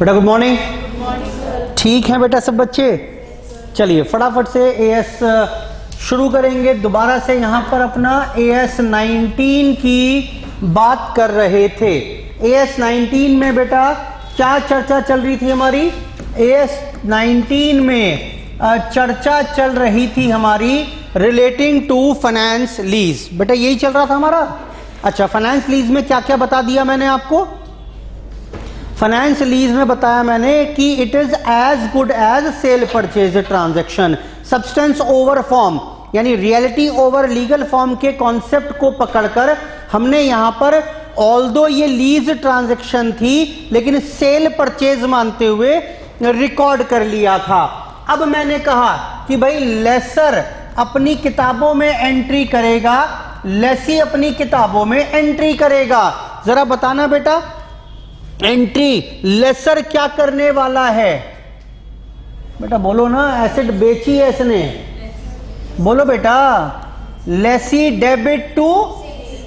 बेटा good morning. ठीक है बेटा सब बच्चे, चलिए फटाफट से एएस शुरू करेंगे दोबारा से। यहाँ पर अपना एएस 19 की बात कर रहे थे। एएस 19 में बेटा क्या चर्चा चल रही थी हमारी? एएस 19 में चर्चा चल रही थी हमारी रिलेटिंग टू फाइनेंस लीज। बेटा यही चल रहा था हमारा। अच्छा, फाइनेंस लीज में क्या क्या बता दिया मैंने आपको? फाइनेंस लीज में बताया मैंने कि it is as good as sale purchase transaction, substance over form, यानी रियलिटी ओवर लीगल फॉर्म के कॉन्सेप्ट को पकड़कर हमने यहां पर ऑल्दो ये लीज ट्रांजैक्शन थी लेकिन सेल परचेज मानते हुए रिकॉर्ड कर लिया था। अब मैंने कहा कि भाई लेसर अपनी किताबों में एंट्री करेगा, लेसी अपनी किताबों में एंट्री करेगा। जरा बताना बेटा, एंट्री लेसर क्या करने वाला है? बेटा बोलो ना, एसेट बेची है इसने, बोलो बेटा। लेसी डेबिट टू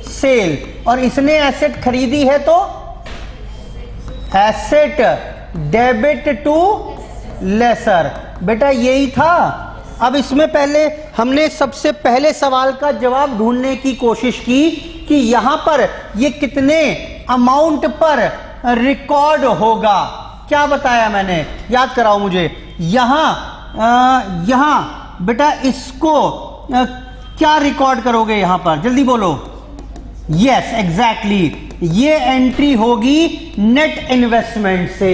सेल, और इसने एसेट खरीदी है तो एसेट डेबिट टू लेसर। बेटा यही था। अब इसमें पहले हमने सबसे पहले सवाल का जवाब ढूंढने की कोशिश की कि यहां पर ये कितने अमाउंट पर रिकॉर्ड होगा। क्या बताया मैंने, याद कराओ मुझे। यहां बेटा इसको क्या रिकॉर्ड करोगे यहां पर, जल्दी बोलो। यस एग्जैक्टली, ये एंट्री होगी नेट इन्वेस्टमेंट से।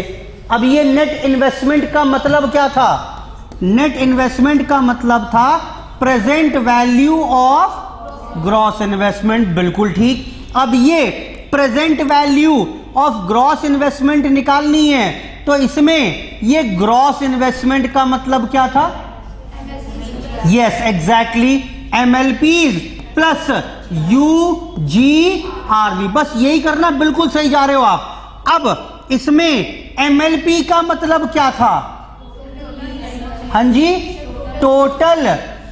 अब ये नेट इन्वेस्टमेंट का मतलब क्या था? नेट इन्वेस्टमेंट का मतलब था present value of gross investment. बिल्कुल ठीक। अब ये present value of gross investment निकालनी है तो इसमें ये ग्रॉस इन्वेस्टमेंट का मतलब क्या था? Yes exactly, MLPs plus UGRV. बस यही करना, बिल्कुल सही जा रहे हो आप। अब इसमें एमएलपी का मतलब क्या था? हाँ जी, total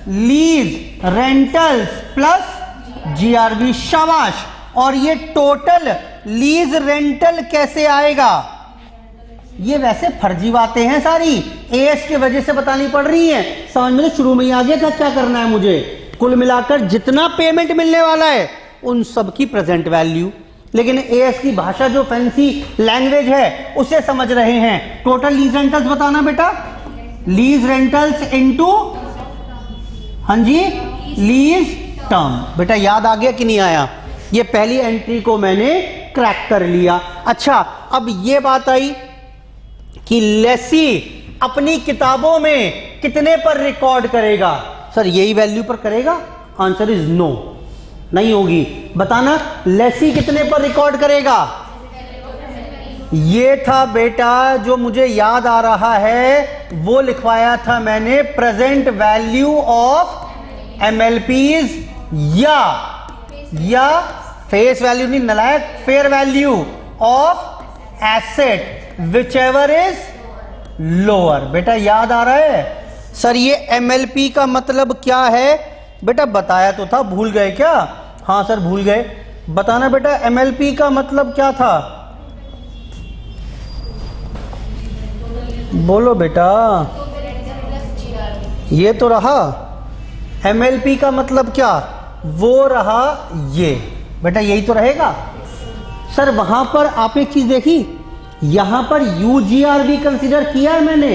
lease rentals plus GRV. शाबाश। और ये टोटल लीज रेंटल कैसे आएगा? ये वैसे फर्जी बातें हैं सारी, एएस की वजह से बतानी पड़ रही है। समझ में तो शुरू में ही आ गया था क्या करना है मुझे। कुल मिलाकर जितना पेमेंट मिलने वाला है उन सब की प्रेजेंट वैल्यू, लेकिन एएस की भाषा जो फैंसी लैंग्वेज है उसे समझ रहे हैं। टोटल लीज रेंटल्स बताना बेटा, लीज रेंटल्स इनटू, हाँ जी, लीज टर्म। बेटा याद आ गया कि नहीं आया? ये पहली एंट्री को मैंने क्रैक कर लिया। अच्छा, अब ये बात आई कि लेसी अपनी किताबों में कितने पर रिकॉर्ड करेगा? सर यही वैल्यू पर करेगा? आंसर इज नो, नहीं होगी। बताना, लेसी कितने पर रिकॉर्ड करेगा? ये था बेटा जो मुझे याद आ रहा है, वो लिखवाया था मैंने, प्रेजेंट वैल्यू ऑफ एमएलपीज या फेस वैल्यू नहीं नलायक, fair value of asset whichever is lower. बेटा याद आ रहा है? सर ये एमएलपी का मतलब क्या है? बेटा बताया तो था, भूल गए क्या? हाँ सर भूल गए। बताना बेटा, एमएलपी का मतलब क्या था? बोलो बेटा। ये तो रहा एमएलपी का मतलब क्या, वो रहा ये। बेटा यही तो रहेगा। सर वहां पर आप एक चीज देखी, यहां पर यूजीआरवी कंसीडर किया है मैंने,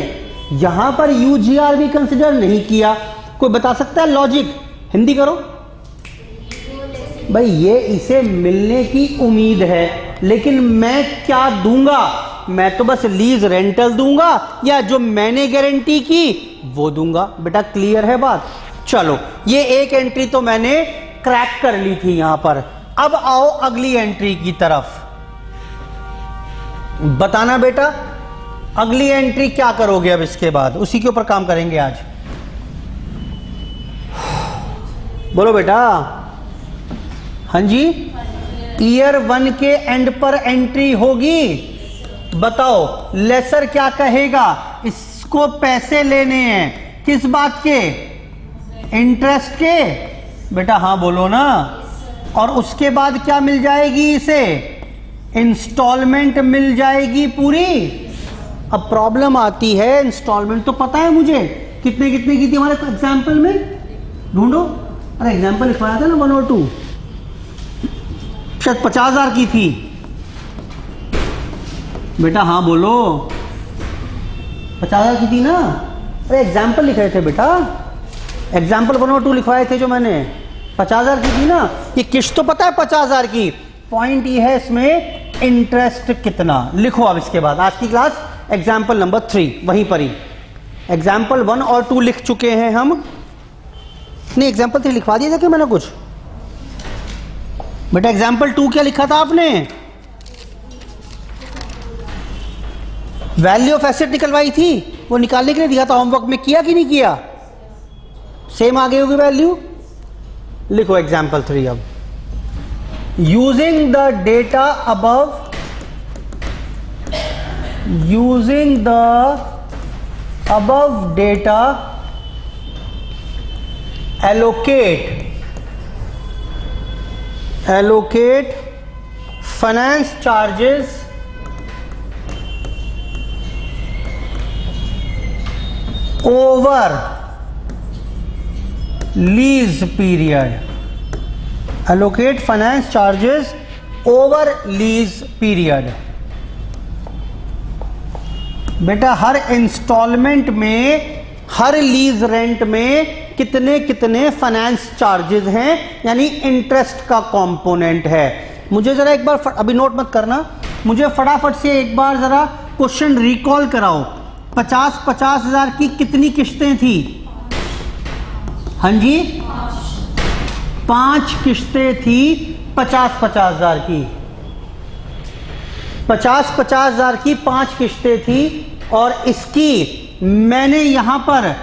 यहां पर यूजीआरवी कंसीडर नहीं किया। कोई बता सकता है लॉजिक? हिंदी करो भाई। ये इसे मिलने की उम्मीद है, लेकिन मैं क्या दूंगा? मैं तो बस लीज रेंटल दूंगा या जो मैंने गारंटी की वो दूंगा। बेटा क्लियर है बात? चलो, ये एक एंट्री तो मैंने क्रैक कर ली थी यहां पर। अब आओ अगली एंट्री की तरफ। बताना बेटा, अगली एंट्री क्या करोगे? अब इसके बाद उसी के ऊपर काम करेंगे आज। बोलो बेटा। हाँ जी, ईयर 1 के एंड पर एंट्री होगी। बताओ लेसर क्या कहेगा? इसको पैसे लेने हैं, किस बात के? इंटरेस्ट के। बेटा हाँ बोलो ना। और उसके बाद क्या मिल जाएगी? इसे इंस्टॉलमेंट मिल जाएगी पूरी। अब प्रॉब्लम आती है इंस्टॉलमेंट, तो पता है मुझे कितने कितने की थी हमारे एग्जाम्पल में, ढूंढो। अरे एग्जाम्पल लिखवाया था ना 1 और 2, शायद 50,000 की थी बेटा, हाँ बोलो 50,000 की थी ना। अरे एग्जाम्पल लिख रहे थे बेटा, एग्जाम्पल 1 और 2 लिखवाए थे जो मैंने, 50,000 की थी ना। ये किस्त तो पता है 50,000 की, पॉइंट ये है इसमें इंटरेस्ट कितना। लिखो अब इसके बाद आज की क्लास एग्जाम्पल नंबर 3 वहीं पर ही, एग्जाम्पल 1 और 2 लिख चुके हैं हम। नहीं एग्जाम्पल 3 लिखवा दिया था क्या मैंने कुछ बेटा? एग्जाम्पल 2 क्या लिखा था आपने? वैल्यू ऑफ एसेट निकलवाई थी, वो निकालने के लिए दिया था होमवर्क में, किया कि नहीं किया? सेम आ गई होगी वैल्यू। लिखो एग्जाम्पल 3 अब, using the data above, using the above data allocate finance charges over lease period, allocate finance charges over lease period। बेटा हर इंस्टॉलमेंट में, हर लीज रेंट में कितने कितने फाइनेंस चार्जेस हैं, यानी इंटरेस्ट का कंपोनेंट है। मुझे जरा एक बार, अभी नोट मत करना, मुझे फटाफट से एक बार जरा क्वेश्चन रिकॉल कराओ। 50,000 की कितनी किस्तें थी? हाँ जी 5 किस्तें थी 50,000 की, 50,000 की 5 किस्तें थी। और इसकी मैंने यहां पर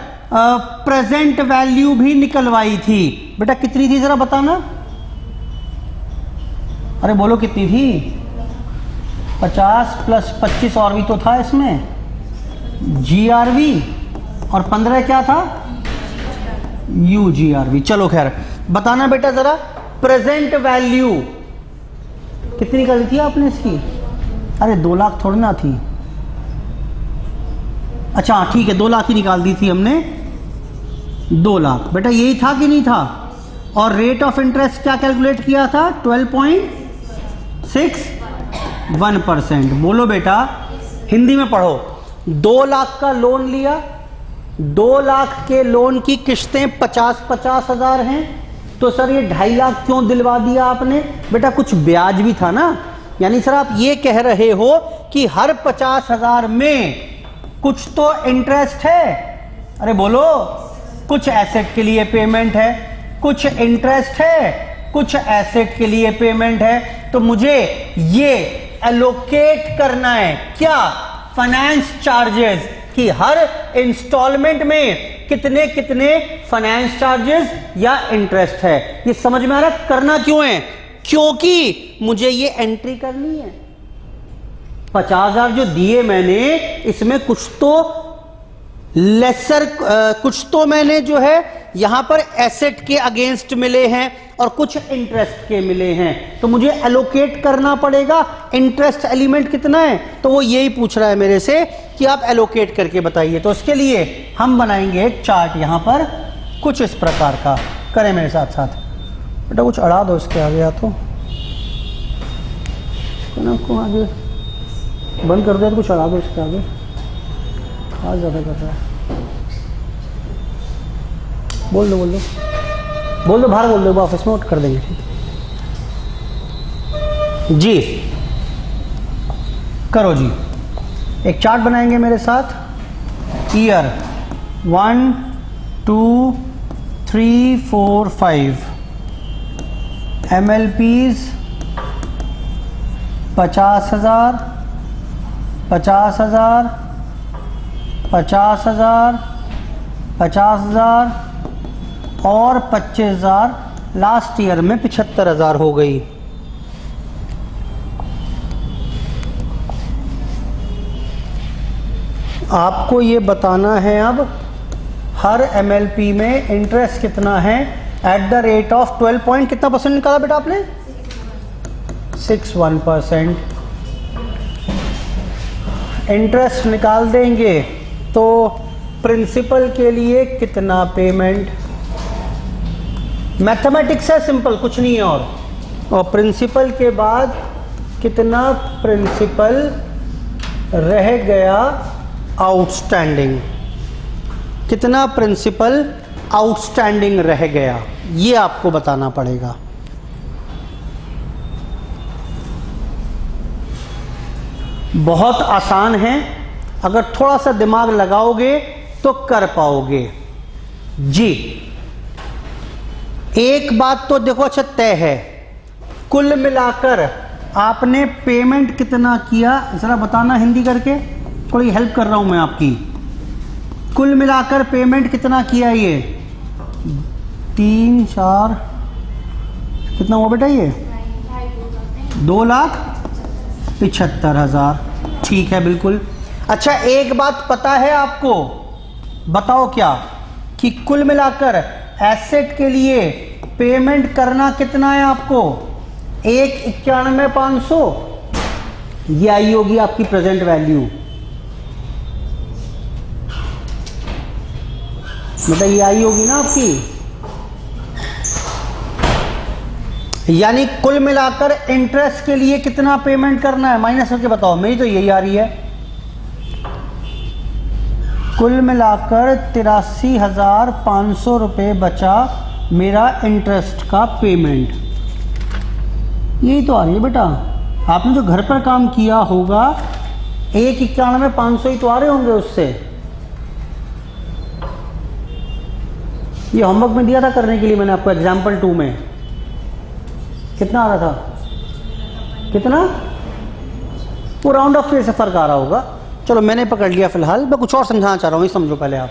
प्रेजेंट वैल्यू भी निकलवाई थी। बेटा कितनी थी जरा बताना? अरे बोलो कितनी थी? 50 प्लस 25 और भी तो था इसमें, GRV, और 15 क्या था? UGRV। चलो खैर बताना बेटा जरा, प्रेजेंट वैल्यू कितनी निकाली थी आपने इसकी? अरे 2 लाख थोड़ी ना थी, अच्छा ठीक है 2 लाख ही निकाल दी थी हमने, 2 लाख। बेटा यही था कि नहीं था? और रेट ऑफ इंटरेस्ट क्या कैलकुलेट किया था? 12.61%। बोलो बेटा, हिंदी में पढ़ो। 2 लाख का लोन लिया, 2 लाख के लोन की किस्तें 50,000 हैं, तो सर ये 2.5 लाख क्यों दिलवा दिया आपने? बेटा कुछ ब्याज भी था ना, यानी सर आप ये कह रहे हो कि हर 50,000 में कुछ तो इंटरेस्ट है। अरे बोलो, कुछ एसेट के लिए पेमेंट है, कुछ इंटरेस्ट है, कुछ एसेट के लिए पेमेंट है, तो मुझे ये एलोकेट करना है क्या? फाइनेंस चार्जेस, कि हर इंस्टॉलमेंट में कितने कितने फाइनेंस चार्जेस या इंटरेस्ट है। ये समझ में आ रहा है करना क्यों है? क्योंकि मुझे ये एंट्री करनी है। 50,000 जो दिए मैंने, इसमें कुछ तो लेसर, कुछ तो मैंने जो है यहां पर एसेट के अगेंस्ट मिले हैं और कुछ इंटरेस्ट के मिले हैं, तो मुझे एलोकेट करना पड़ेगा। इंटरेस्ट एलिमेंट कितना है? तो वो यही पूछ रहा है मेरे से कि आप एलोकेट करके बताइए। तो उसके लिए हम बनाएंगे एक चार्ट यहां पर कुछ इस प्रकार का। करें मेरे साथ साथ। बेटा कुछ अड़ा दो इसके आगे, या तो को आगे बंद कर दो, कुछ अड़ा दो इसके आगे, खास ज़्यादा कर रहा है। बोल दो बाहर बोल दो, ऑफिस में उठ कर देंगे। ठीक जी, करो जी। एक चार्ट बनाएंगे मेरे साथ। ईयर 1 2 3 4 5, MLPs 50,000 50,000 50,000 50,000 और 25,000। लास्ट ईयर में 75,000 हो गई। आपको ये बताना है अब हर MLP में इंटरेस्ट कितना है at the rate of 12 point कितना परसेंट निकाला बेटा आपने? 61%। इंटरेस्ट निकाल देंगे तो प्रिंसिपल के लिए कितना पेमेंट, मैथमेटिक्स है सिंपल, कुछ नहीं है और प्रिंसिपल के बाद कितना प्रिंसिपल रह गया आउटस्टैंडिंग, कितना प्रिंसिपल आउटस्टैंडिंग रह गया, ये आपको बताना पड़ेगा। बहुत आसान है, अगर थोड़ा सा दिमाग लगाओगे तो कर पाओगे जी। एक बात तो देखो अच्छा तय है, कुल मिलाकर आपने पेमेंट कितना किया जरा बताना हिंदी करके, थोड़ी हेल्प कर रहा हूं मैं आपकी। कुल मिलाकर पेमेंट कितना किया, ये 3 4 कितना हुआ बेटा, ये 2,75,000, ठीक है बिल्कुल। अच्छा एक बात पता है आपको, बताओ क्या, कि कुल मिलाकर एसेट के लिए पेमेंट करना कितना है आपको, 1,91,500, ये आई होगी आपकी प्रेजेंट वैल्यू, मतलब ये आई होगी ना आपकी, यानी कुल मिलाकर इंटरेस्ट के लिए कितना पेमेंट करना है, माइनस करके बताओ, मेरी तो यही आ रही है। कुल मिलाकर 83,500 रुपये बचा मेरा इंटरेस्ट का पेमेंट, यही तो आ रही है बेटा। आपने जो घर पर काम किया होगा 1,91,500 ही तो आ रहे होंगे उससे। ये होमवर्क में दिया था करने के लिए मैंने आपको, एग्जाम्पल 2 में कितना आ रहा था, कितना, वो राउंड ऑफ से फर्क आ रहा होगा। चलो मैंने पकड़ लिया, फिलहाल मैं कुछ और समझाना चाह रहा हूं, समझो पहले आप।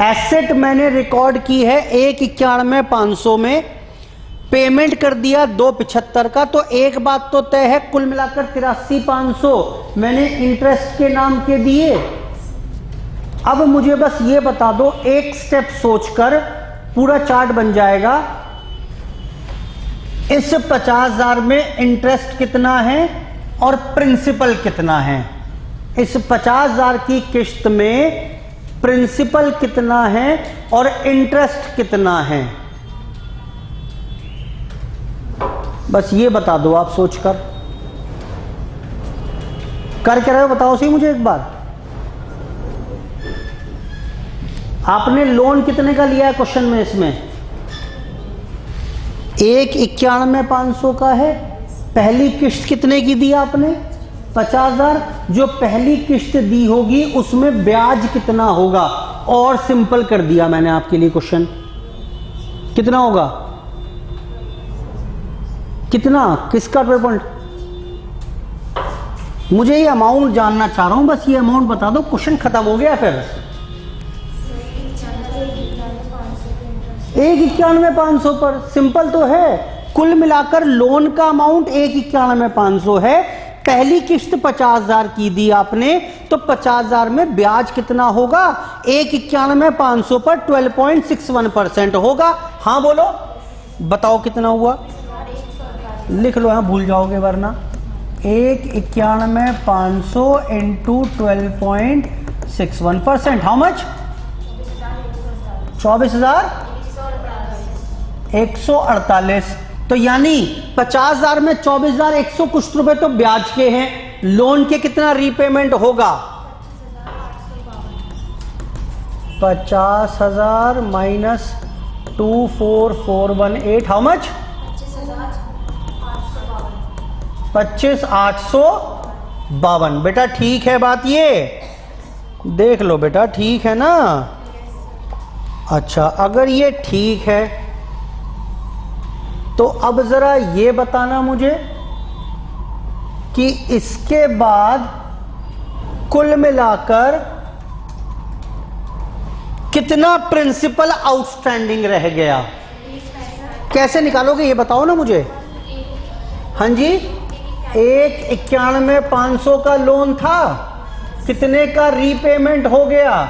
एसेट मैंने रिकॉर्ड की है 1,91,500 में, पेमेंट कर दिया 2,75 का, तो एक बात तो तय है, कुल मिलाकर 83,500 मैंने इंटरेस्ट के नाम के दिए। अब मुझे बस ये बता दो, एक स्टेप सोचकर पूरा चार्ट बन जाएगा। इस 50,000 में इंटरेस्ट कितना है और प्रिंसिपल कितना है, इस 50,000 की किस्त में प्रिंसिपल कितना है और इंटरेस्ट कितना है, बस ये बता दो आप सोचकर। कर क्या रहे हो बताओ सही मुझे एक बार। आपने लोन कितने का लिया है क्वेश्चन में, इसमें 1,91,500 का है। पहली किस्त कितने की दी आपने, 50,000। जो पहली किस्त दी होगी उसमें ब्याज कितना होगा, और सिंपल कर दिया मैंने आपके लिए क्वेश्चन, कितना होगा, कितना, किसका पॉइंट, मुझे ये अमाउंट जानना चाह रहा हूं, बस ये अमाउंट बता दो, क्वेश्चन खत्म हो गया। फिर 1,91,500 पर, सिंपल तो है। कुल मिलाकर लोन का अमाउंट 1,91,500 है, पहली किस्त 50,000 की दी आपने, तो 50,000 में ब्याज कितना होगा, 1,91,500 पर 12.61% होगा। हाँ बोलो, बताओ कितना हुआ, लिख लो, हाँ भूल जाओगे वरना। 1,91,500 इंटू 12.61%, हाउ मच, 24,148। तो यानी 50,000 में 24,100 कुछ रुपए तो ब्याज के हैं, लोन के कितना रीपेमेंट होगा, 50,000 माइनस 24,418, हाउ मच, 25,852। बेटा ठीक है बात, ये देख लो बेटा, ठीक है ना। अच्छा अगर ये ठीक है तो अब जरा ये बताना मुझे कि इसके बाद कुल मिलाकर कितना प्रिंसिपल आउटस्टैंडिंग रह गया, कैसे निकालोगे ये बताओ ना मुझे। हाँ जी, 1,91,500 का लोन था, कितने का रीपेमेंट हो गया,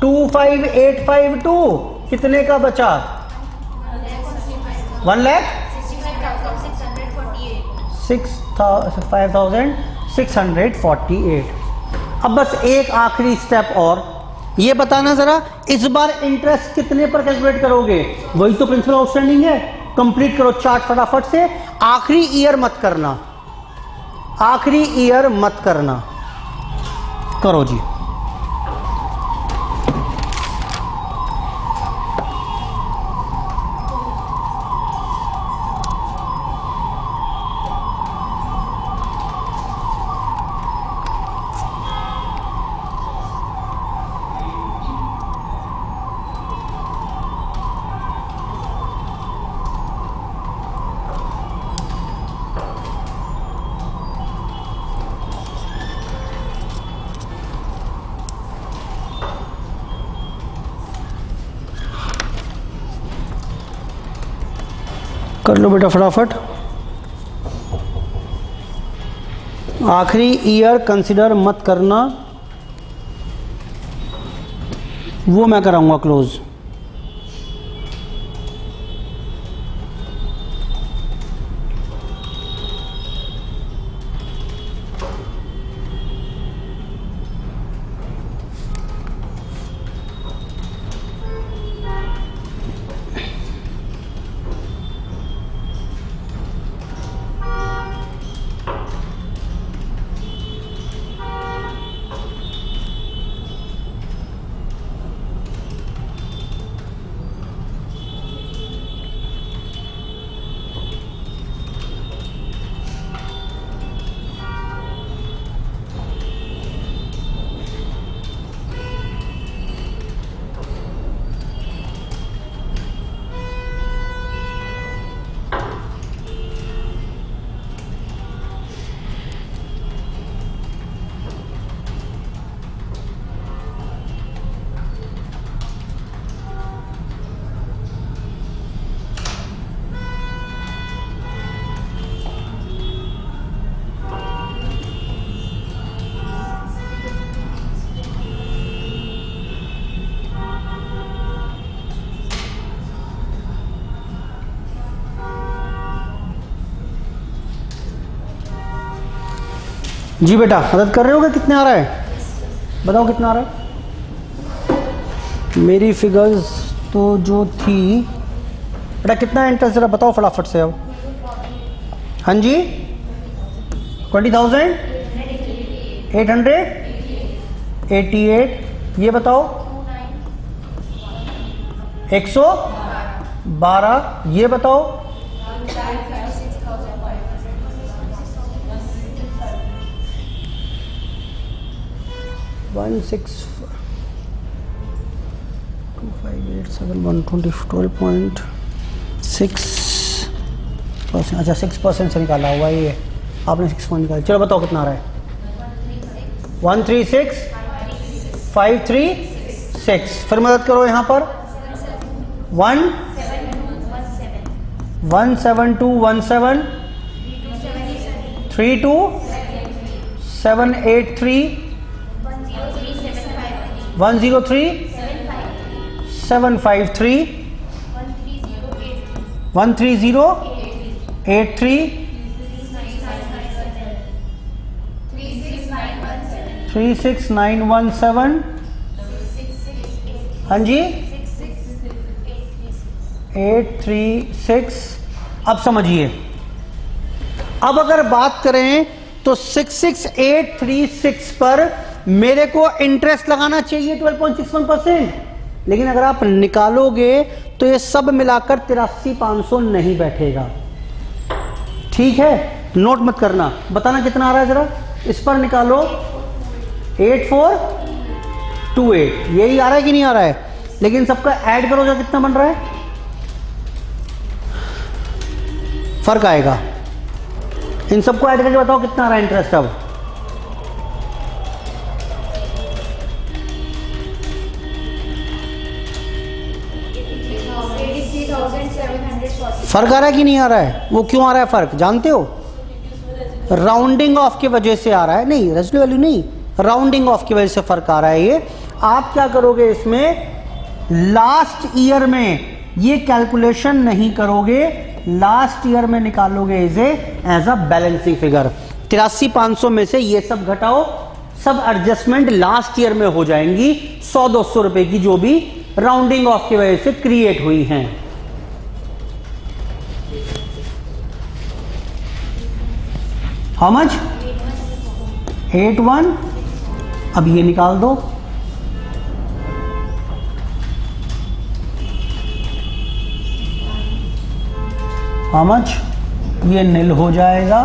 25,852, कितने का बचा, 1,65,648, 5648। अब बस एक आखिरी स्टेप और, ये बताना जरा इस बार इंटरेस्ट कितने पर कैलकुलेट करोगे? वही तो प्रिंसिपल आउटस्टैंडिंग है। कंप्लीट करो चार्ट फटाफट से। आखिरी ईयर मत करना, आखिरी ईयर मत करना। करो जी। कर लो बेटा फटाफट। आखिरी ईयर कंसिडर मत करना, वो मैं कराऊंगा क्लोज। जी बेटा मदद कर रहे हो? कितने आ रहा है बताओ, कितना आ रहा है? मेरी फिगर्स तो जो थी बेटा, कितना इंटरेस्ट जरा बताओ फटाफट से अब। हाँ जी 20,888। ये बताओ 112। ये बताओ 12.6%। अच्छा 6% से निकाला हुआ ये आपने, 6 पॉइंट निकाला। चलो बताओ कितना आ रहा है? 136,536। फिर मदद करो यहाँ पर 17217 32783 103 753 13083 36917। हाँ जी 836। अब समझिए, अब अगर बात करें तो 66836 पर मेरे को इंटरेस्ट लगाना चाहिए 12.61%, लेकिन अगर आप निकालोगे तो ये सब मिलाकर 83,500 नहीं बैठेगा। ठीक है, नोट मत करना, बताना कितना आ रहा है जरा। इस पर निकालो 8428, यही आ रहा है कि नहीं आ रहा है? लेकिन सबका ऐड करो, जो कितना बन रहा है, फर्क आएगा। इन सबको ऐड करके बताओ कितना आ रहा है इंटरेस्ट अब। फर्क आ रहा है कि नहीं आ रहा है? वो क्यों आ रहा है फर्क जानते हो? राउंडिंग ऑफ की वजह से आ रहा है, नहीं रेजिडुअल वैल्यू नहीं, राउंडिंग ऑफ की वजह से फर्क आ रहा है। ये आप क्या करोगे, इसमें लास्ट ईयर में ये कैलकुलेशन नहीं करोगे, लास्ट ईयर में निकालोगे एज अ बैलेंसिंग फिगर। 83,500 में से ये सब घटाओ, सब एडजस्टमेंट लास्ट ईयर में हो जाएंगी 100-200 रुपए की, जो भी राउंडिंग ऑफ की वजह से क्रिएट हुई हैं। How much? 81। अब ये निकाल दो, हाउ मच? ये नील हो जाएगा,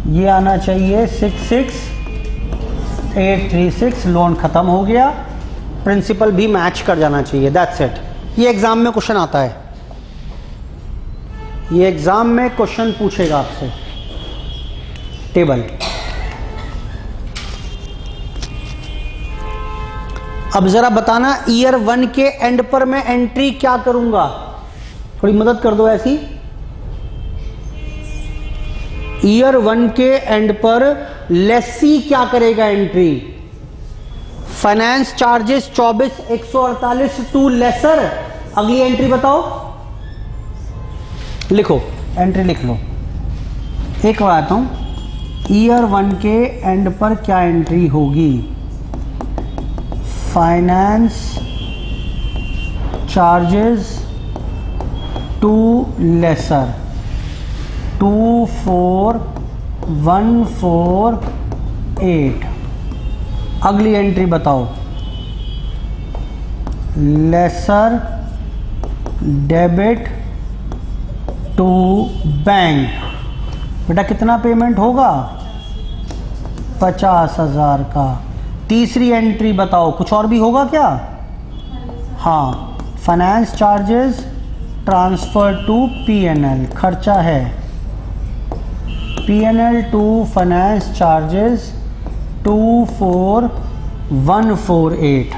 ये आना चाहिए 66,836। लोन खत्म हो गया, प्रिंसिपल भी मैच कर जाना चाहिए, दैट्स इट। ये एग्जाम में क्वेश्चन आता है, ये एग्जाम में क्वेश्चन पूछेगा आपसे। टेबल अब जरा बताना, ईयर 1 के एंड पर मैं एंट्री क्या करूंगा? थोड़ी मदद कर दो ऐसी। ईयर 1 के एंड पर लेसी क्या करेगा entry? Finance charges 24,148 to lessor. अगली एंट्री बताओ, लिखो, एंट्री लिख लो। एक बार आता हूं, ईयर 1 के एंड पर क्या एंट्री होगी? Finance charges to lessor 24,148। अगली एंट्री बताओ, लेसर डेबिट टू बैंक। बेटा कितना पेमेंट होगा? 50,000 का। तीसरी एंट्री बताओ, कुछ और भी होगा क्या? हाँ, finance charges transfer to PNL, खर्चा है पीएनएल टू फाइनेंस चार्जेस 24,148।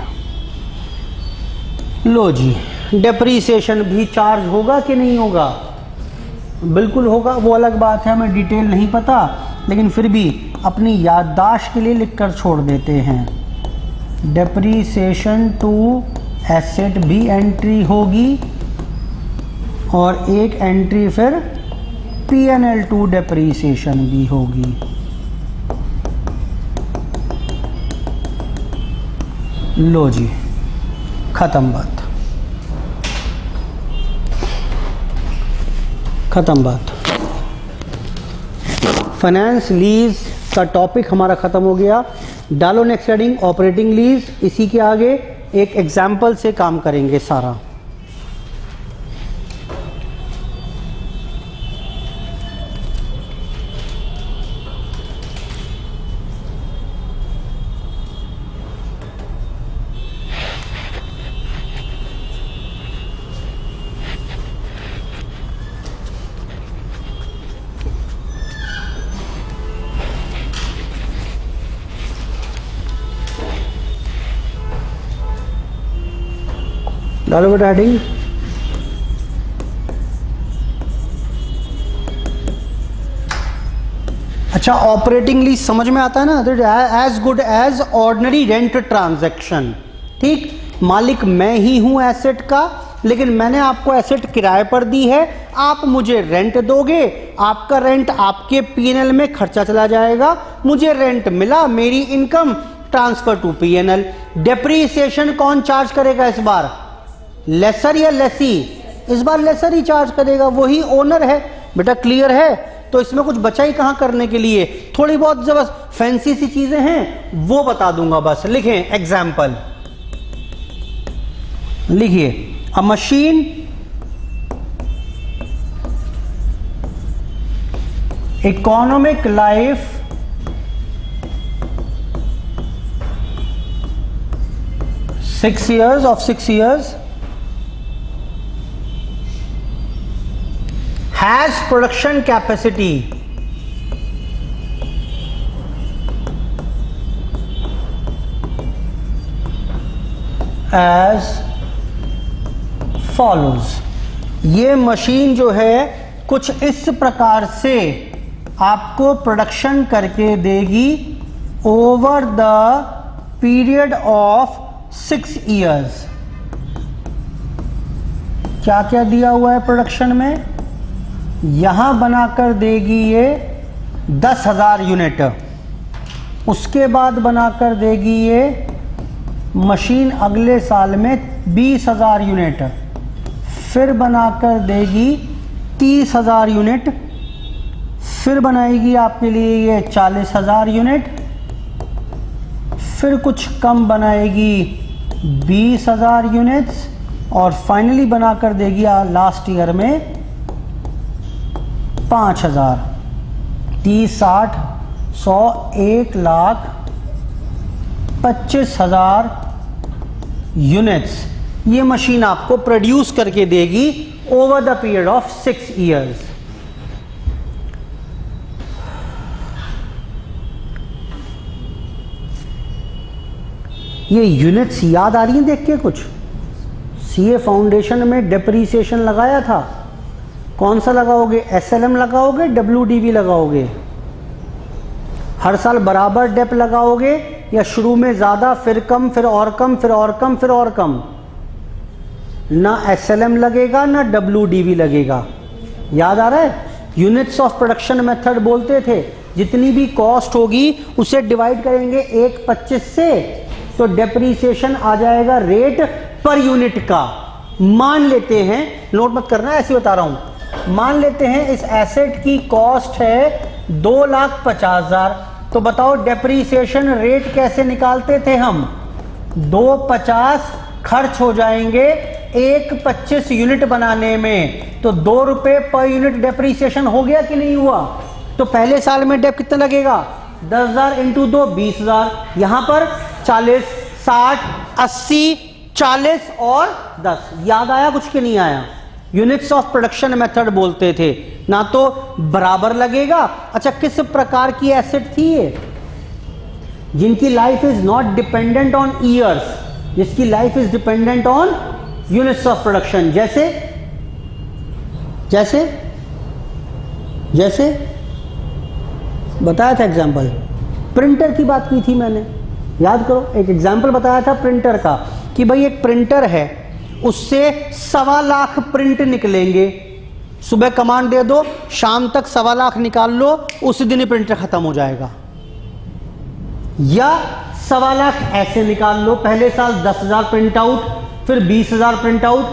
लो जी, डेप्रीसिएशन भी चार्ज होगा कि नहीं होगा? बिल्कुल होगा, वो अलग बात है, हमें डिटेल नहीं पता, लेकिन फिर भी अपनी याददाश्त के लिए लिखकर छोड़ देते हैं। डेप्रीसिएशन टू एसेट भी एंट्री होगी, और एक एंट्री फिर पीएनएल टू डेप्रीसिएशन भी होगी। लो जी, खत्म बात, खत्म बात। फाइनेंस लीज का टॉपिक हमारा खत्म हो गया। डालो नेक्स्ट हेडिंग, ऑपरेटिंग लीज। इसी के आगे एक एग्जाम्पल से काम करेंगे सारा। डालो बेटा हेडिंग। अच्छा, ऑपरेटिंग लीज समझ में आता है ना? As good as ordinary rent transaction. ठीक, मालिक मैं ही हूं एसेट का, लेकिन मैंने आपको एसेट किराए पर दी है, आप मुझे रेंट दोगे, आपका रेंट आपके पीएनएल में खर्चा चला जाएगा, मुझे रेंट मिला, मेरी income transfer to PNL. Depreciation कौन चार्ज करेगा इस बार? लेसर या लेसी? इस बार लेसर ही चार्ज करेगा, वही ओनर है। बेटा क्लियर है? तो इसमें कुछ बचा ही कहां करने के लिए, थोड़ी बहुत जो बस फैंसी सी चीजें हैं वो बता दूंगा बस। लिखें एग्जाम्पल, लिखिए, अ machine economic life six years has production capacity as follows। ये मशीन जो है कुछ इस प्रकार से आपको प्रोडक्शन करके देगी over the period of 6 years। क्या क्या दिया हुआ है प्रोडक्शन में, यहां बनाकर देगी ये 10,000 यूनिट, उसके बाद बनाकर देगी ये मशीन अगले साल में 20,000 यूनिट, फिर बनाकर देगी 30,000 यूनिट, फिर बनाएगी आपके लिए ये 40,000 यूनिट, फिर कुछ कम बनाएगी 20,000 यूनिट्स, और फाइनली बनाकर देगी लास्ट ईयर में 5,000, 30, 60, 100, 1,25,000 यूनिट्स ये मशीन आपको प्रोड्यूस करके देगी over the period of 6 years. ये यूनिट्स याद आ रही हैं देख के कुछ? सीए फाउंडेशन में डेप्रीसिएशन लगाया था, कौन सा लगाओगे? एसएलएम लगाओगे, डब्ल्यूडीवी लगाओगे? हर साल बराबर डेप लगाओगे या शुरू में ज़्यादा फिर कम फिर और कम फिर और कम फिर और कम? ना एसएलएम लगेगा ना डब्ल्यूडीवी लगेगा। याद आ रहा है? यूनिट्स ऑफ प्रोडक्शन मेथड बोलते थे, जितनी भी कॉस्ट होगी उसे डिवाइड करेंगे 1/25 से, तो डेप्रीसिएशन आ जाएगा रेट पर यूनिट का। मान लेते हैं, नोट मत करना ऐसे बता रहा हूं, मान लेते हैं इस एसेट की कॉस्ट है 2,50,000, तो बताओ डेप्रीसिएशन रेट कैसे निकालते थे हम? 2,50 खर्च हो जाएंगे 1/25 यूनिट बनाने में, तो 2 रुपए पर यूनिट डेप्रीसिएशन हो गया कि नहीं हुआ? तो पहले साल में डेप कितना लगेगा? 10,000 इंटू 2 20,000, यहां पर 40, 60, 80, 40 और 10। याद आया कुछ कि नहीं आया? यूनिट्स ऑफ प्रोडक्शन मेथड बोलते थे, ना तो बराबर लगेगा। अच्छा, किस प्रकार की एसेट थी ये? जिनकी life is not dependent on years, जिसकी life is dependent on units of production. जैसे जैसे जैसे बताया था एग्जाम्पल, प्रिंटर की बात की थी मैंने, याद करो। एक एग्जाम्पल बताया था प्रिंटर का कि भाई एक प्रिंटर है, उससे 1.25 लाख प्रिंट निकलेंगे। सुबह कमांड दे दो, शाम तक 1.25 लाख निकाल लो, उसी दिन ही प्रिंटर खत्म हो जाएगा। या 1.25 लाख ऐसे निकाल लो, पहले साल 10,000 प्रिंट आउट, फिर 20,000 प्रिंट आउट।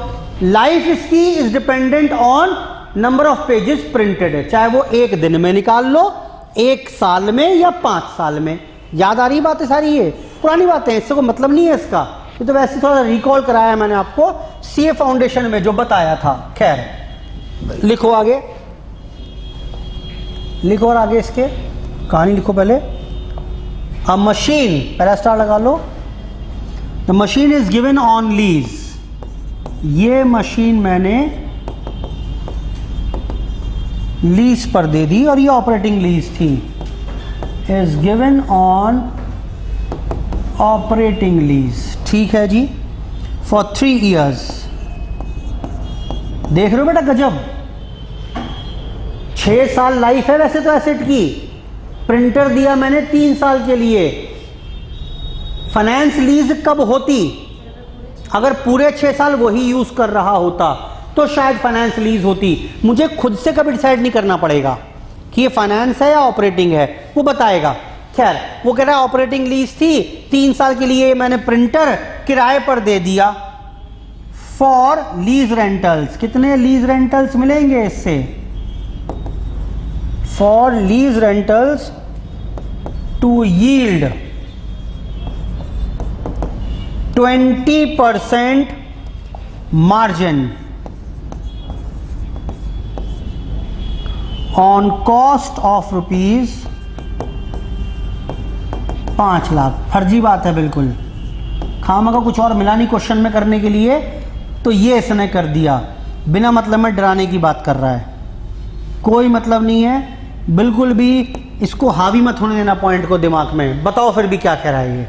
लाइफ इसकी is dependent on number of pages printed है, चाहे वो एक दिन में निकाल लो, 1 साल में या 5 साल में। याद आ रही बातें सारी? ये पुरानी बातें हैं, इससे कोई मतलब नहीं है इसका, ये तो वैसे थोड़ा रिकॉल कराया मैंने आपको सीए फाउंडेशन में जो बताया था। खैर, लिखो आगे, लिखो और आगे इसके कहानी लिखो। पहले अ मशीन, पहला स्टार लगा लो। The machine is given on lease, ये मशीन मैंने लीज पर दे दी और ये ऑपरेटिंग लीज थी। Is given on operating lease, ठीक है जी, फॉर 3 ईयर्स। देख रहे हो बेटा गजब, 6 साल लाइफ है वैसे तो एसेट की। प्रिंटर दिया मैंने 3 साल के लिए। फाइनेंस लीज कब होती? अगर पूरे 6 साल वही यूज कर रहा होता तो शायद फाइनेंस लीज होती। मुझे खुद से कभी डिसाइड नहीं करना पड़ेगा कि ये फाइनेंस है या ऑपरेटिंग है, वो बताएगा। खैर, वो कह रहा है ऑपरेटिंग लीज थी, 3 साल के लिए मैंने प्रिंटर किराए पर दे दिया। फॉर लीज रेंटल्स, कितने लीज रेंटल्स मिलेंगे इससे? For lease rentals to yield 20% margin on cost of rupees 5 lakh. फर्जी बात है बिल्कुल, खामा का कुछ और मिला नहीं क्वेश्चन में करने के लिए, तो ये इसने कर दिया। बिना मतलब में डराने की बात कर रहा है, कोई मतलब नहीं है, बिल्कुल भी इसको हावी मत होने देना पॉइंट को दिमाग में। बताओ फिर भी क्या कह रहा है ये,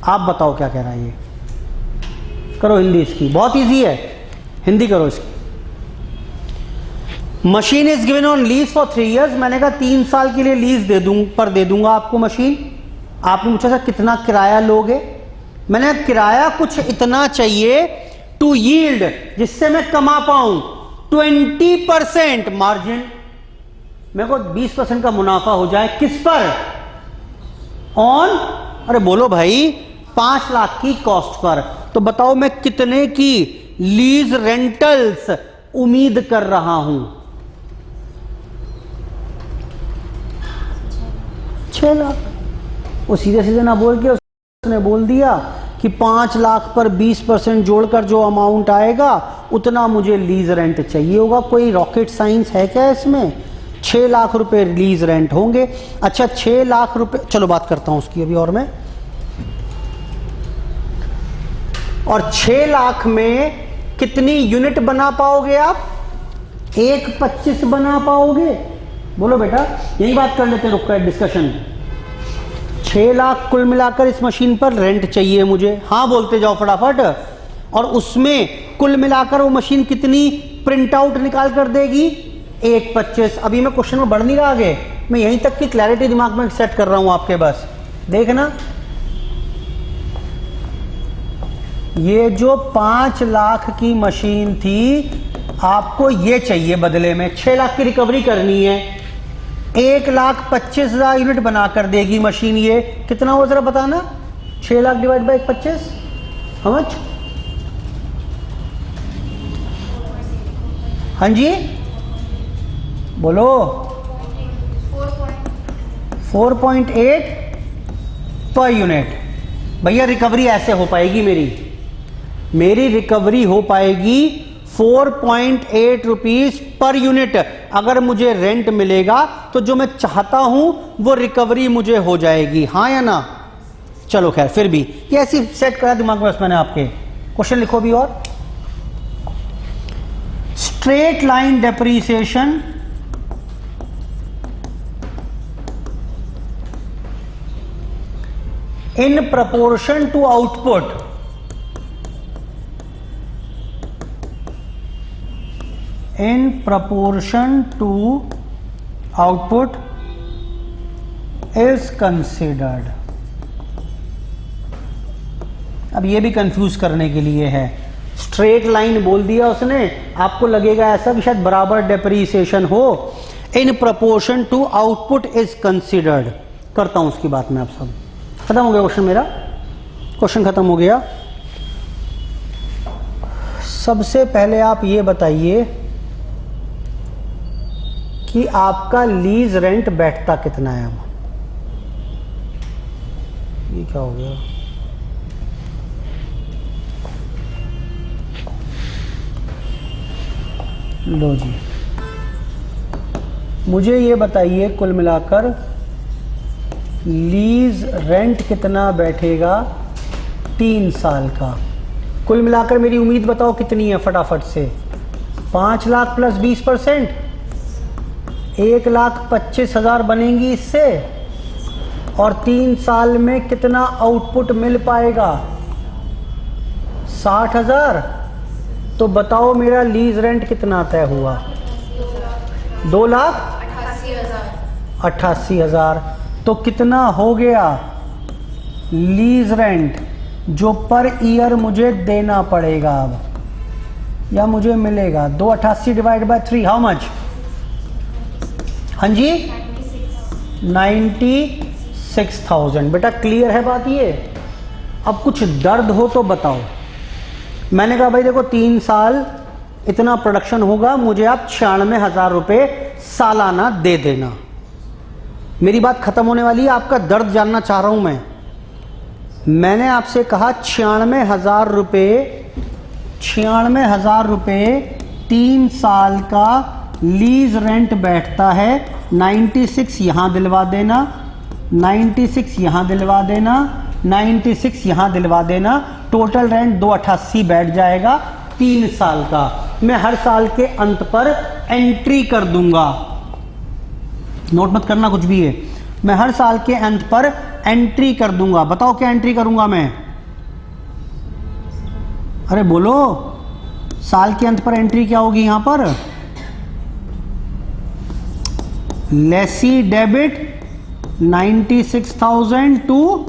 आप बताओ क्या कह रहा है ये। करो हिंदी इसकी, बहुत इजी है, हिंदी करो इसकी। Machine is given on lease for 3 years, मैंने कहा 3 साल के लिए लीज दे दूंगा आपको मशीन। आपने पूछा था कितना किराया लोगे, मैंने किराया कुछ इतना चाहिए टू यील्ड, जिससे मैं कमा पाऊं 20% मार्जिन, मेरे को 20% का मुनाफा हो जाए। किस पर? ऑन, अरे बोलो भाई, 5 लाख की कॉस्ट पर। तो बताओ मैं कितने की लीज रेंटल्स उम्मीद कर रहा हूं? 6 लाख। वो सीधे सीधे ना बोल के उसने बोल दिया कि 5 लाख पर 20% जोड़कर जो अमाउंट आएगा उतना मुझे लीज रेंट चाहिए होगा। कोई रॉकेट साइंस है क्या इसमें? 6 लाख रुपए लीज रेंट होंगे। अच्छा 6 लाख रुपए, चलो बात करता हूं उसकी अभी और मैं। और 6 लाख में कितनी यूनिट बना पाओगे आप? 1.25 बना पाओगे? बोलो बेटा, यही बात कर लेते हैं, रुक कर डिस्कशन। 6 लाख कुल मिलाकर इस मशीन पर रेंट चाहिए मुझे। हाँ बोलते जाओ फटाफट। और उसमें कुल मिलाकर वो मशीन कितनी प्रिंट आउट निकाल कर देगी? 1.25। अभी मैं क्वेश्चन में बढ़ नहीं रहा आगे, मैं यहीं तक की क्लैरिटी दिमाग में सेट कर रहा हूं आपके। बस देखना, ये जो 5 लाख की मशीन थी, आपको ये चाहिए बदले में। 6 लाख की रिकवरी करनी है, 1,25,000 यूनिट बनाकर देगी मशीन। ये कितना हो जरा बताना? 6 lakh divide by 1.25, how much? हाँ जी बोलो। 4.8 पर यूनिट। भैया रिकवरी ऐसे हो पाएगी मेरी रिकवरी हो पाएगी 4.8 रुपीज पर यूनिट। अगर मुझे रेंट मिलेगा तो जो मैं चाहता हूं वो रिकवरी मुझे हो जाएगी, हाँ या ना? चलो खैर, फिर भी ये ऐसी सेट करा दिमाग में बस मैंने आपके। क्वेश्चन लिखो भी। और straight line depreciation in proportion to output is considered। अब ये भी कंफ्यूज करने के लिए है। स्ट्रेट लाइन बोल दिया उसने, आपको लगेगा ऐसा कि शायद बराबर डेप्रीसिएशन हो। In proportion to output is considered. करता हूं उसकी बात में। आप सब खत्म हो गया क्वेश्चन, मेरा क्वेश्चन खत्म हो गया। सबसे पहले आप ये बताइए कि आपका लीज रेंट बैठता कितना है? अब ये क्या हो गया? लो जी, मुझे ये बताइए कुल मिलाकर लीज रेंट कितना बैठेगा 3 साल का? कुल मिलाकर मेरी उम्मीद बताओ कितनी है फटाफट से? 5 लाख प्लस 20%, 1,25,000 बनेंगी इससे। और 3 साल में कितना आउटपुट मिल पाएगा? 60,000। तो बताओ मेरा लीज रेंट कितना तय हुआ? 2,88,000। तो कितना हो गया लीज रेंट जो पर ईयर मुझे देना पड़ेगा अब, या मुझे मिलेगा? 288 डिवाइड बाय 3, हाउ मच? हाँ जी 96,000। बेटा क्लियर है बात ये? अब कुछ दर्द हो तो बताओ। मैंने कहा भाई देखो 3 साल इतना प्रोडक्शन होगा, मुझे आप 96,000 रुपये सालाना दे देना। मेरी बात खत्म होने वाली है, आपका दर्द जानना चाह रहा हूं मैं। मैंने आपसे कहा 96,000 रुपये, 96,000 रुपये 3 साल का लीज रेंट बैठता है। 96 यहां दिलवा देना, 96 यहां दिलवा देना, 96 यहां दिलवा देना। टोटल रेंट 288 बैठ जाएगा 3 साल का। मैं हर साल के अंत पर एंट्री कर दूंगा, नोट मत करना कुछ भी है। मैं हर साल के अंत पर एंट्री कर दूंगा। बताओ क्या एंट्री करूंगा मैं? अरे बोलो, साल के अंत पर एंट्री क्या होगी यहां पर? Lessee debit 96,000 to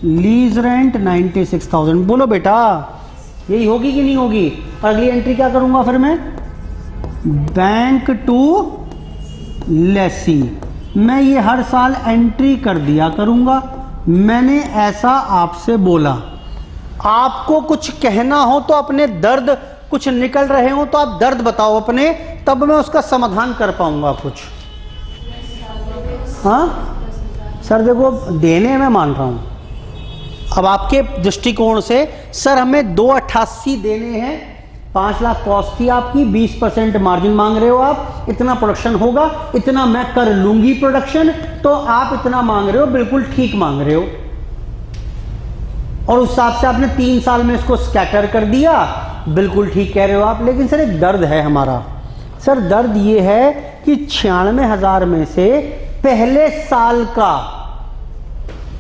lease rent 96,000। बोलो बेटा यही होगी कि नहीं होगी? और अगली एंट्री क्या करूंगा फिर मैं? Bank to lessee. मैं ये हर साल एंट्री कर दिया करूंगा। मैंने ऐसा आपसे बोला। आपको कुछ कहना हो तो अपने दर्द कुछ निकल रहे हो तो आप दर्द बताओ अपने, तब मैं उसका समाधान कर पाऊंगा कुछ। हाँ सर देखो, देने में मान रहा हूं। अब आपके दृष्टिकोण से सर हमें 288 देने हैं, 5 लाख कॉस्ट थी आपकी, 20% मार्जिन मांग रहे हो आप, इतना प्रोडक्शन होगा, इतना मैं कर लूंगी प्रोडक्शन, तो आप इतना मांग रहे हो, बिल्कुल ठीक मांग रहे हो। और उस हिसाब से आपने 3 साल में इसको स्कैटर कर दिया, बिल्कुल ठीक कह रहे हो आप। लेकिन सर एक दर्द है हमारा। सर दर्द ये है कि 96,000 में से पहले साल का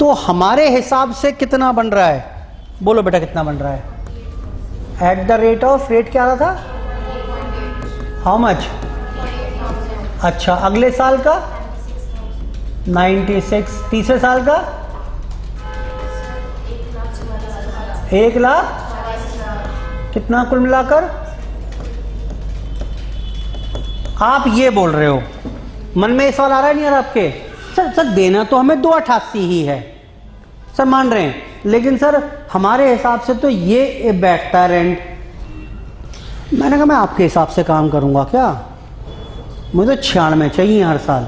तो हमारे हिसाब से कितना बन रहा है? बोलो बेटा कितना बन रहा है? At the rate of, rate क्या रहा था? How much? अच्छा, अगले साल का 96, तीसरे साल का 1 लाख, कितना कुल मिलाकर? आप ये बोल रहे हो, मन में सवाल आ रहा है नहीं आ रहा आपके? सर देना तो हमें 288 ही है, सर मान रहे हैं, लेकिन सर हमारे हिसाब से तो ये बैठता है रेंट। मैंने कहा मैं आपके हिसाब से काम करूंगा क्या? मुझे 96 चाहिए हर साल।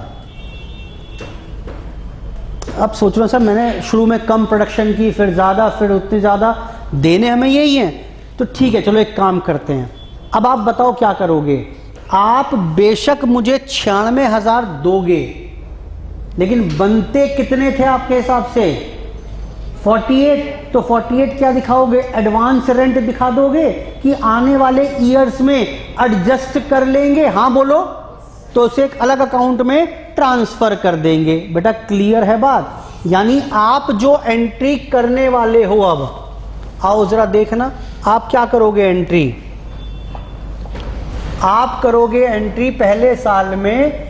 अब सोच रहा हूँ सर मैंने शुरू में कम प्रोडक्शन की, फिर ज़्यादा, फिर उतनी ज़्यादा, देने हमें यही हैं, तो ठीक है चलो एक काम करते हैं। अब आप बताओ क्या करोगे? आप बेशक मुझे 96,000 दोगे, लेकिन बनते कितने थे आपके हिसाब से? 48। तो 48 क्या दिखाओगे? एडवांस रेंट दिखा दोगे कि आने वाले ईयर्स में एडजस्ट कर लेंगे? हाँ बोलो, तो उसे एक अलग अकाउंट में ट्रांसफर कर देंगे। बेटा क्लियर है बात? यानी आप जो एंट्री करने वाले हो, अब आओ जरा देखना, आप क्या करोगे एंट्री? आप करोगे एंट्री पहले साल में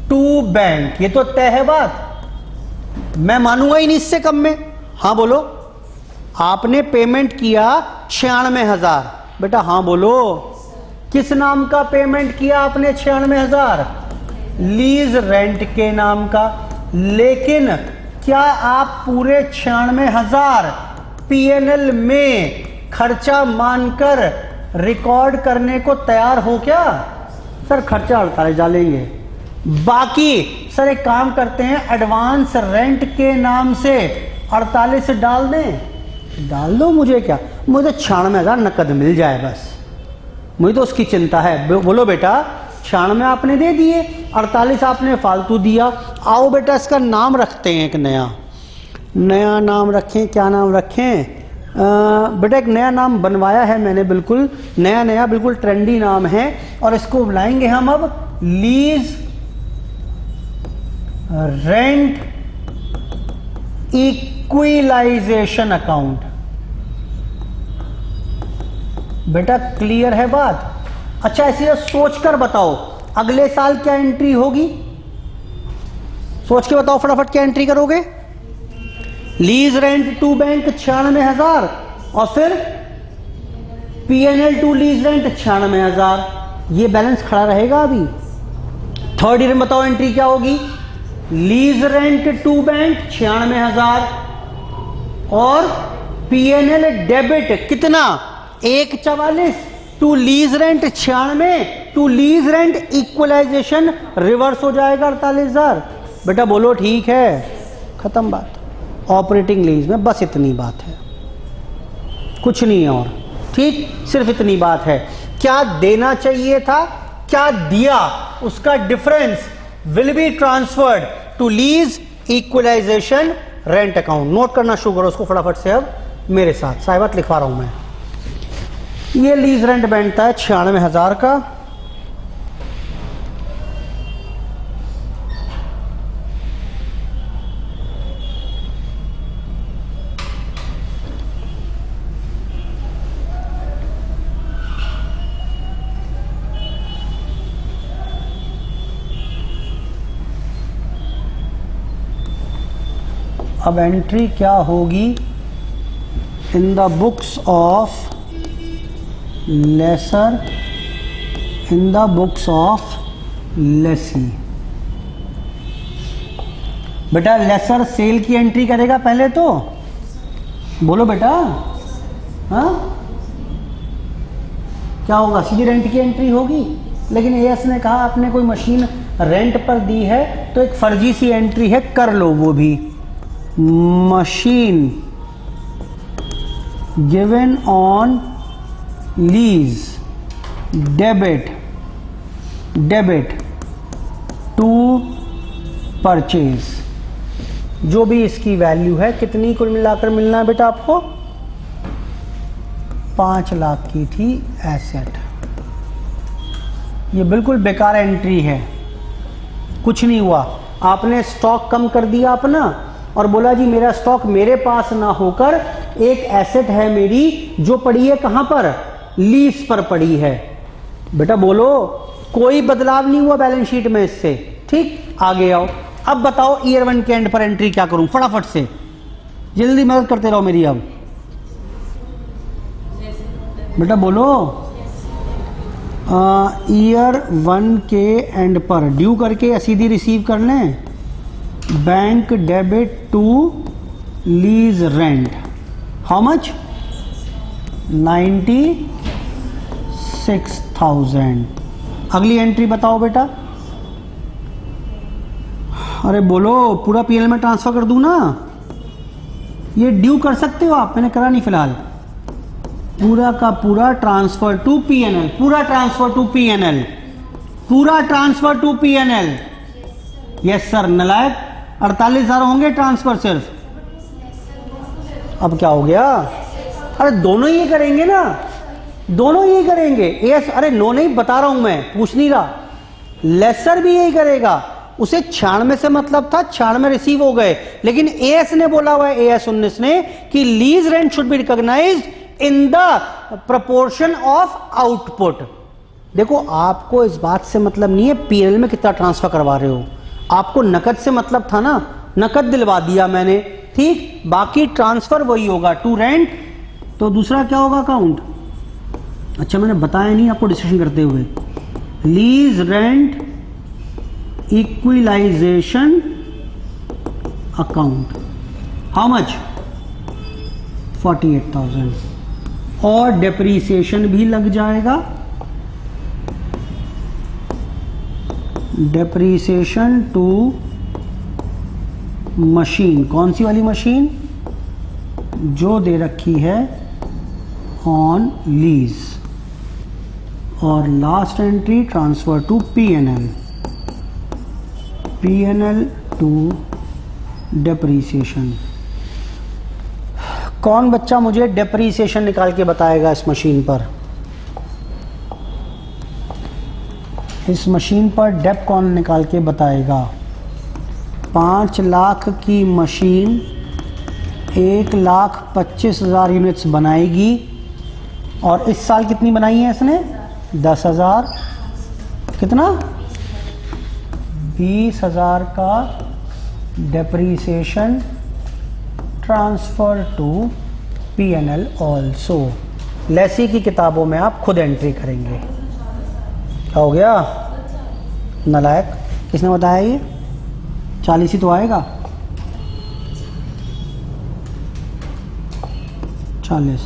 टू बैंक, ये तो तय है बात, मैं मानूंगा ही नहीं इससे कम में। हाँ बोलो, आपने पेमेंट किया 96,000, बेटा हाँ बोलो, किस नाम का पेमेंट किया आपने? 96,000 लीज रेंट के नाम का। लेकिन क्या आप पूरे 96,000 पीएनएल में खर्चा मानकर रिकॉर्ड करने को तैयार हो क्या? सर खर्चा 48 डालेंगे, बाकी सर एक काम करते हैं, एडवांस रेंट के नाम से 48 डाल दें। डाल दो, मुझे क्या, मुझे 96,000 नकद मिल जाए बस, मुझे तो उसकी चिंता है। बोलो बेटा 96 आपने दे दिए, 48 आपने फालतू दिया। आओ बेटा इसका नाम रखते हैं, एक नया नाम रखें। क्या नाम रखें? बेटा एक नया नाम बनवाया है मैंने, बिल्कुल नया बिल्कुल ट्रेंडी नाम है, और इसको बुलाएंगे हम अब लीज रेंट इक्विलाइजेशन अकाउंट। बेटा क्लियर है बात? अच्छा ऐसे सोच कर बताओ अगले साल क्या एंट्री होगी? सोच के बताओ फटाफट, क्या एंट्री करोगे? लीज रेंट टू बैंक 96,000 और फिर पीएनएल टू लीज रेंट 96,000, ये बैलेंस खड़ा रहेगा अभी। थर्ड ईयर में बताओ एंट्री क्या होगी? लीज रेंट टू बैंक 96,000 और पीएनएल डेबिट कितना? 144 to lease rent 96 to lease rent equalization reverse हो जाएगा 48,000। बेटा बोलो ठीक है, खत्म बात। ऑपरेटिंग लीज में बस इतनी बात है, कुछ नहीं है और, ठीक, सिर्फ इतनी बात है। क्या देना चाहिए था, क्या दिया, उसका difference will be transferred to lease equalization rent account. Note करना शुरू करो उसको फटाफट से अब मेरे साथ, साहिबात लिखवा रहा हूं मैं। ये लीज रेंट बनता है 96,000 का, अब एंट्री क्या होगी in the books of lessor in the books of lessee. बेटा लेसर सेल की एंट्री करेगा पहले तो, बोलो बेटा, हाँ क्या होगा, सीधी रेंट की एंट्री होगी। लेकिन एएस ने कहा आपने कोई मशीन रेंट पर दी है तो एक फर्जी सी एंट्री है, कर लो वो भी। Machine given on lease debit to purchase, जो भी इसकी वैल्यू है कितनी कुल मिलाकर मिलना है बेटा आपको, 5 लाख की थी एसेट। ये बिल्कुल बेकार एंट्री है, कुछ नहीं हुआ। आपने स्टॉक कम कर दिया अपना और बोला जी मेरा स्टॉक मेरे पास ना होकर एक एसेट है मेरी जो पड़ी है कहां पर, लीज पर पड़ी है। बेटा बोलो, कोई बदलाव नहीं हुआ बैलेंस शीट में इससे। ठीक, आगे आओ। अब बताओ ईयर 1 के एंड पर एंट्री क्या करूं, फटाफट से जल्दी मदद करते रहो मेरी। अब बेटा बोलो, ईयर 1 के एंड पर ड्यू करके या सीधी रिसीव कर लें, bank debit to lease rent, how much, 96,000। अगली एंट्री बताओ बेटा। अरे बोलो, पूरा पीएल में ट्रांसफर कर दूं ना, ये ड्यू कर सकते हो आप, मैंने करा नहीं फिलहाल। पूरा का पूरा ट्रांसफर टू पीएनएल, पूरा ट्रांसफर टू पीएनएल, पूरा transfer to PNL. Yes sir, नलायक 48,000 होंगे ट्रांसफर सिर्फ। अब क्या हो गया, अरे दोनों ही करेंगे ना, दोनों ही करेंगे। यस, अरे नो नहीं बता रहा हूं मैं, पूछ नहीं रहा। लेसर भी यही करेगा, उसे 96 से मतलब था, 96 रिसीव हो गए, लेकिन एएस ने बोला हुआ है, एएस 19 ने, कि lease rent should be recognised in the proportion of output. देखो आपको इस बात से मतलब नहीं है पीएल में कितना ट्रांसफर करवा रहे हो, आपको नकद से मतलब था ना, नकद दिलवा दिया मैंने, ठीक। बाकी ट्रांसफर वही होगा टू रेंट। तो दूसरा क्या होगा अकाउंट, अच्छा मैंने बताया नहीं आपको डिस्कशन करते हुए, lease rent equalisation account, how much, 48,000। और डेप्रीसिएशन भी लग जाएगा, डेप्रीसिएशन टू मशीन, कौन सी वाली मशीन, जो दे रखी है ऑन लीज। और last entry transfer to PNL, PNL to depreciation. कौन बच्चा मुझे डेप्रीसिएशन निकाल के बताएगा इस मशीन पर, इस मशीन पर डेप कौन निकाल के बताएगा। 5 लाख की मशीन 1,25,000 यूनिट्स बनाएगी, और इस साल कितनी बनाई है इसने, 10,000, कितना, 20,000 का depreciation transfer to PNL also. Lessee की किताबों में आप खुद एंट्री करेंगे। क्या हो गया नलायक, किसने बताया ये, 40 ही तो आएगा, 40।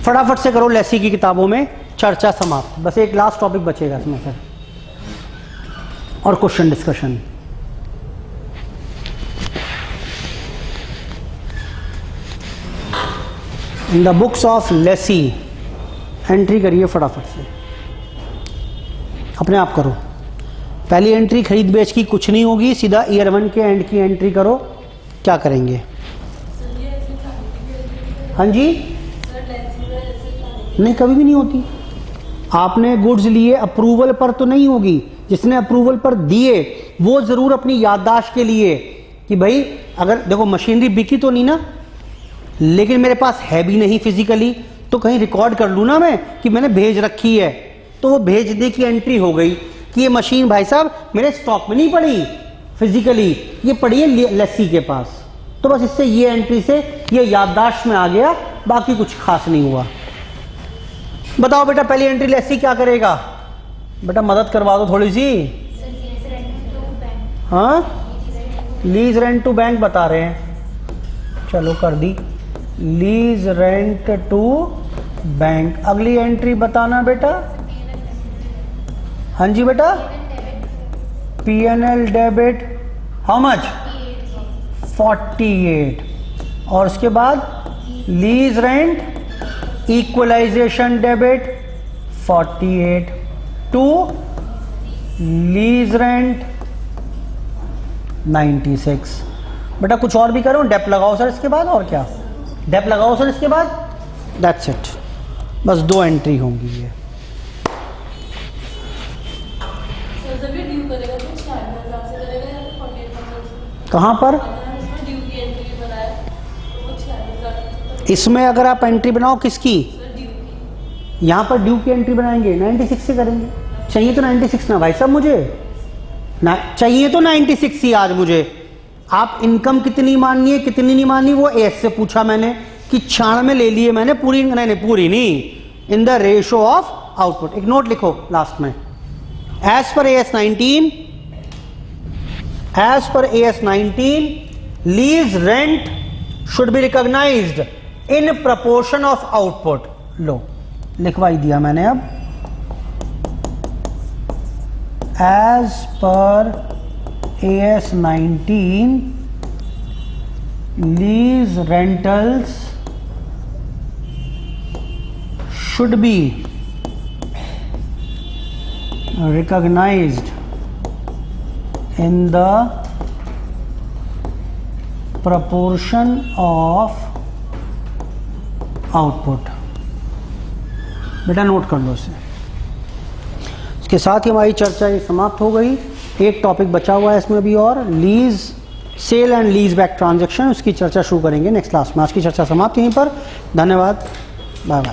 फटाफट से करो, लेसी की किताबों में चर्चा समाप्त। बस एक लास्ट टॉपिक बचेगा इसमें सर, और question discussion. In the books of Lesi entry करिए फटाफट से, अपने आप करो। पहली एंट्री खरीद बेच की कुछ नहीं होगी, सीधा ईयर 1 के एंड की एंट्री करो। क्या करेंगे, हाँ जी, नहीं कभी भी नहीं होती। आपने गुड्स लिए, अप्रूवल पर तो नहीं होगी, जिसने अप्रूवल पर दिए वो जरूर अपनी याददाश्त के लिए कि भाई अगर देखो मशीनरी बिकी तो नहीं ना, लेकिन मेरे पास है भी नहीं फिजिकली, तो कहीं रिकॉर्ड कर लूँ ना मैं कि मैंने भेज रखी है, तो वो भेजने की एंट्री हो गई कि ये मशीन भाई साहब मेरे स्टॉक में नहीं पड़ी फिजिकली, ये पड़ी है लेसी के पास। तो बस इससे ये एंट्री से ये याददाश्त में आ गया बाकी कुछ खास नहीं हुआ। बताओ बेटा पहली एंट्री लेसी क्या करेगा? बेटा मदद करवा दो थोड़ी सी। हाँ, लीज रेंट टू बैंक बता रहे हैं, चलो कर दी, लीज रेंट टू बैंक। अगली एंट्री बताना बेटा। हाँ जी बेटा, P&L डेबिट हाउ मच 48, और उसके बाद lease rent equalisation debit 48 to lease rent 96। बेटा कुछ और भी करो, डेप लगाओ सर इसके बाद, और क्या डेप लगाओ सर इसके बाद, दैट्स इट, बस 2 एंट्री होंगी ये। कहाँ पर? इसमें अगर आप एंट्री बनाओ किसकी, यहाँ पर ड्यू की एंट्री बनाएंगे 96 से करेंगे। चाहिए तो 96 ना भाई साहब, मुझे ना चाहिए तो 96 ही आज मुझे। आप इनकम कितनी माननी है कितनी नहीं माननी वो एस से पूछा मैंने कि 96 ले लिए मैंने, पूरी नहीं पूरी नहीं, in the ratio of output. एक नोट लिखो लास्ट में, as per AS 19, as per AS 19 lease rent should be recognized in proportion of output। लो लिखवाई दिया मैंने। अब as per AS 19 lease rentals should be recognized in the proportion of output। बेटा note कर लो इसे। इसके साथ ही हमारी चर्चा ये समाप्त हो गई। एक टॉपिक बचा हुआ है इसमें अभी और, lease sale and lease back transaction, उसकी चर्चा शुरू करेंगे नेक्स्ट क्लास में। आज की चर्चा समाप्त यहीं पर, धन्यवाद, बाय बाय।